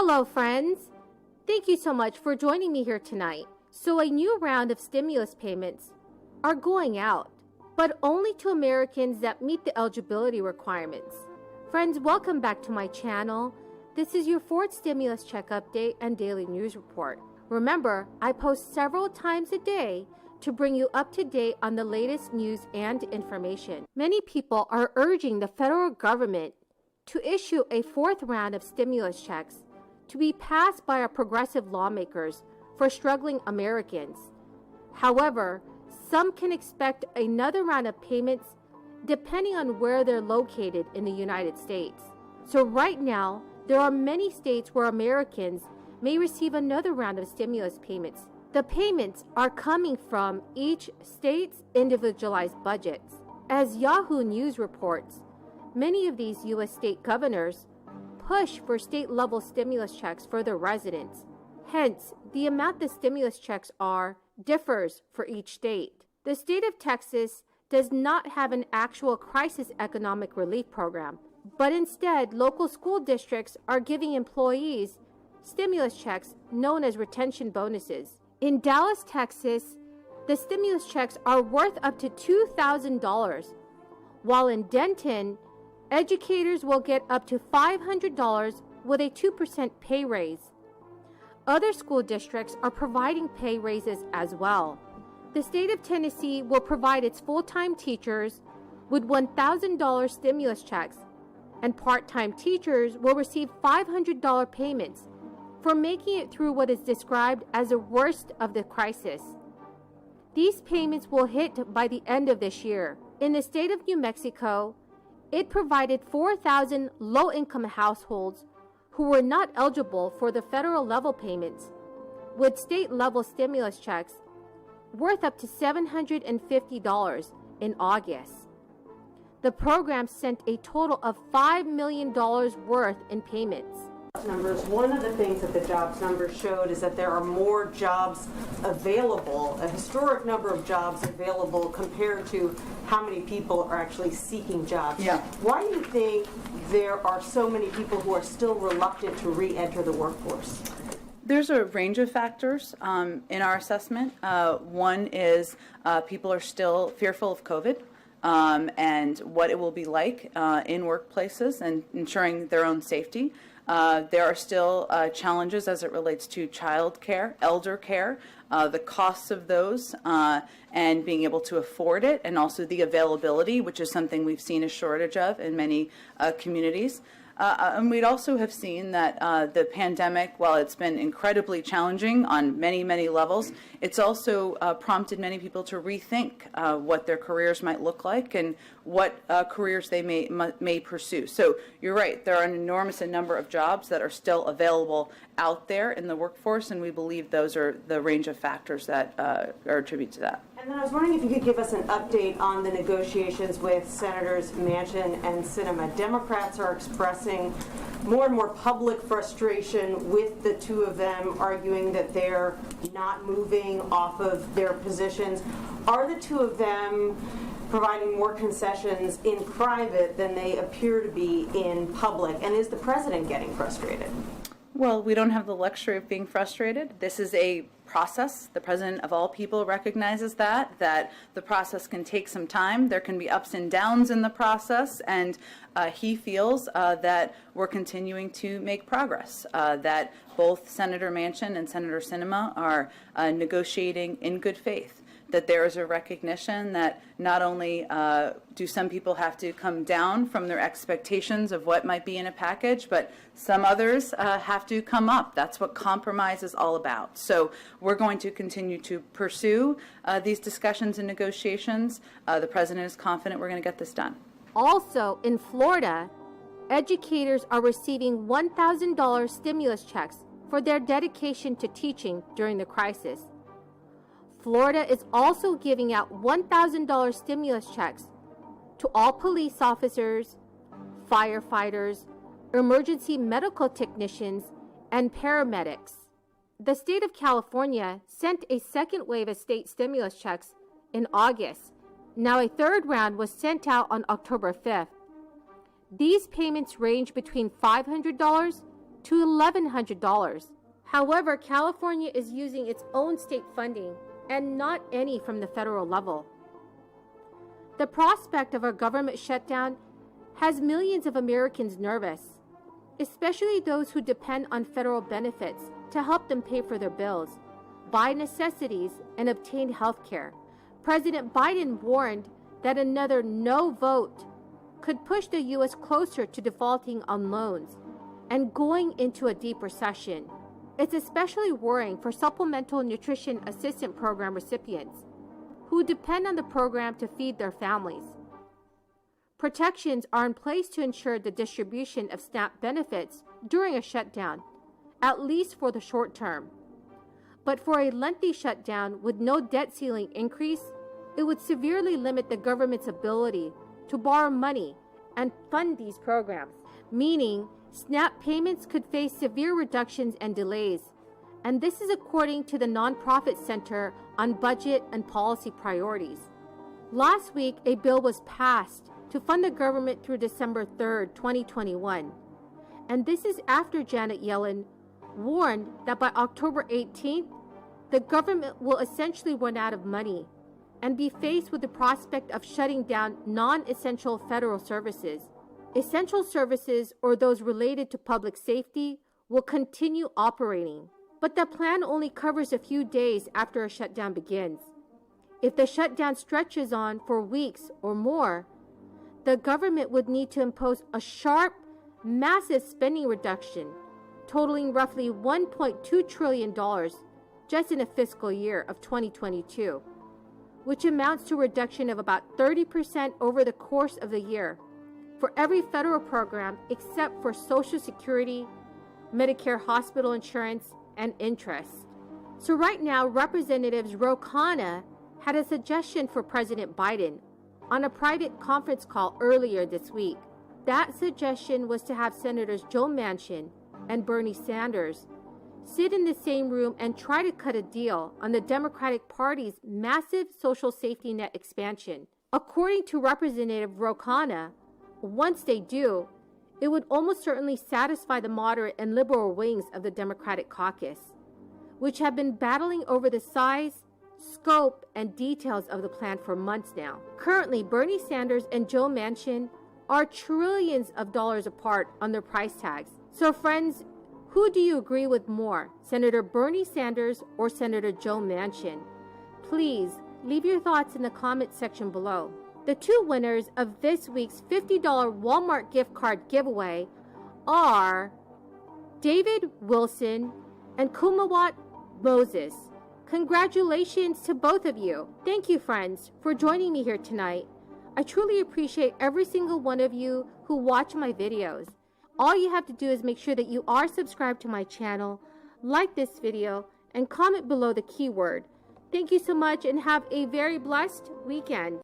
Hello, friends. Thank you so much for joining me here tonight. So a new round of stimulus payments are going out, but only to Americans that meet the eligibility requirements. Friends, welcome back to my channel. This is your fourth stimulus check update and daily news report. Remember, I post several times a day to bring you up to date on the latest news and information. Many people are urging the federal government to issue a fourth round of stimulus checks to be passed by our progressive lawmakers for struggling Americans. However, some can expect another round of payments depending on where they're located in the United States. So right now, there are many states where Americans may receive another round of stimulus payments. The payments are coming from each state's individualized budgets. As Yahoo News reports, many of these U.S. state governors push for state-level stimulus checks for their residents. Hence, the amount the stimulus checks are differs for each state. The state of Texas does not have an actual crisis economic relief program, but instead, local school districts are giving employees stimulus checks known as retention bonuses. In Dallas, Texas, the stimulus checks are worth up to $2,000, while in Denton, educators will get up to $500 with a 2% pay raise. Other school districts are providing pay raises as well. The state of Tennessee will provide its full-time teachers with $1,000 stimulus checks, and part-time teachers will receive $500 payments for making it through what is described as the worst of the crisis. These payments will hit by the end of this year. In the state of New Mexico, it provided 4,000 low-income households who were not eligible for the federal level payments with state-level stimulus checks worth up to $750 in August. The program sent a total of $5 million worth in payments. Numbers. One of the things that the jobs numbers showed is that there are more jobs available, a historic number of jobs available compared to how many people are actually seeking jobs. Yeah. Why do you think there are so many people who are still reluctant to re-enter the workforce? There's a range of factors in our assessment. One is people are still fearful of COVID and what it will be like in workplaces and ensuring their own safety. There are still challenges as it relates to child care, elder care, the costs of those, and being able to afford it, and also the availability, which is something we've seen a shortage of in many communities. And we'd also have seen that the pandemic, while it's been incredibly challenging on many, many levels, it's also prompted many people to rethink what their careers might look like and what careers they may pursue. So you're right, there are an enormous number of jobs that are still available out there in the workforce, and we believe those are the range of factors that are attributed to that. And then I was wondering if you could give us an update on the negotiations with Senators Manchin and Sinema. Democrats are expressing more and more public frustration with the two of them, arguing that they're not moving off of their positions. Are the two of them providing more concessions in private than they appear to be in public? And is the president getting frustrated? Well, we don't have the luxury of being frustrated. This is a process. The president of all people recognizes that the process can take some time. There can be ups and downs in the process, and he feels that we're continuing to make progress, that both Senator Manchin and Senator Sinema are negotiating in good faith, that there is a recognition that not only do some people have to come down from their expectations of what might be in a package, but some others have to come up. That's what compromise is all about. So we're going to continue to pursue these discussions and negotiations. The president is confident we're going to get this done. Also, in Florida, educators are receiving $1,000 stimulus checks for their dedication to teaching during the crisis. Florida is also giving out $1,000 stimulus checks to all police officers, firefighters, emergency medical technicians, and paramedics. The state of California sent a second wave of state stimulus checks in August. Now a third round was sent out on October 5th. These payments range between $500 to $1,100. However, California is using its own state funding and not any from the federal level. The prospect of a government shutdown has millions of Americans nervous, especially those who depend on federal benefits to help them pay for their bills, buy necessities, and obtain health care. President Biden warned that another no vote could push the U.S. closer to defaulting on loans and going into a deep recession. It's especially worrying for Supplemental Nutrition Assistance Program recipients who depend on the program to feed their families. Protections are in place to ensure the distribution of SNAP benefits during a shutdown, at least for the short term. But for a lengthy shutdown with no debt ceiling increase, it would severely limit the government's ability to borrow money and fund these programs, meaning SNAP payments could face severe reductions and delays. And this is according to the Nonprofit Center on Budget and Policy Priorities. Last week, a bill was passed to fund the government through December 3rd, 2021. And this is after Janet Yellen warned that by October 18th, the government will essentially run out of money and be faced with the prospect of shutting down non-essential federal services. Essential services, or those related to public safety, will continue operating. But the plan only covers a few days after a shutdown begins. If the shutdown stretches on for weeks or more, the government would need to impose a sharp, massive spending reduction, totaling roughly $1.2 trillion just in a fiscal year of 2022, which amounts to a reduction of about 30% over the course of the year for every federal program except for Social Security, Medicare hospital insurance, and interest. So right now, Representatives Ro Khanna had a suggestion for President Biden on a private conference call earlier this week. That suggestion was to have Senators Joe Manchin and Bernie Sanders sit in the same room and try to cut a deal on the Democratic Party's massive social safety net expansion. According to Representative Ro Khanna, once they do, it would almost certainly satisfy the moderate and liberal wings of the Democratic caucus, which have been battling over the size, scope, and details of the plan for months now. Currently, Bernie Sanders and Joe Manchin are trillions of dollars apart on their price tags. So friends, who do you agree with more, Senator Bernie Sanders or Senator Joe Manchin? Please leave your thoughts in the comment section below. The two winners of this week's $50 Walmart gift card giveaway are David Wilson and Kumawat Moses. Congratulations to both of you. Thank you, friends, for joining me here tonight. I truly appreciate every single one of you who watch my videos. All you have to do is make sure that you are subscribed to my channel, like this video, and comment below the keyword. Thank you so much and have a very blessed weekend.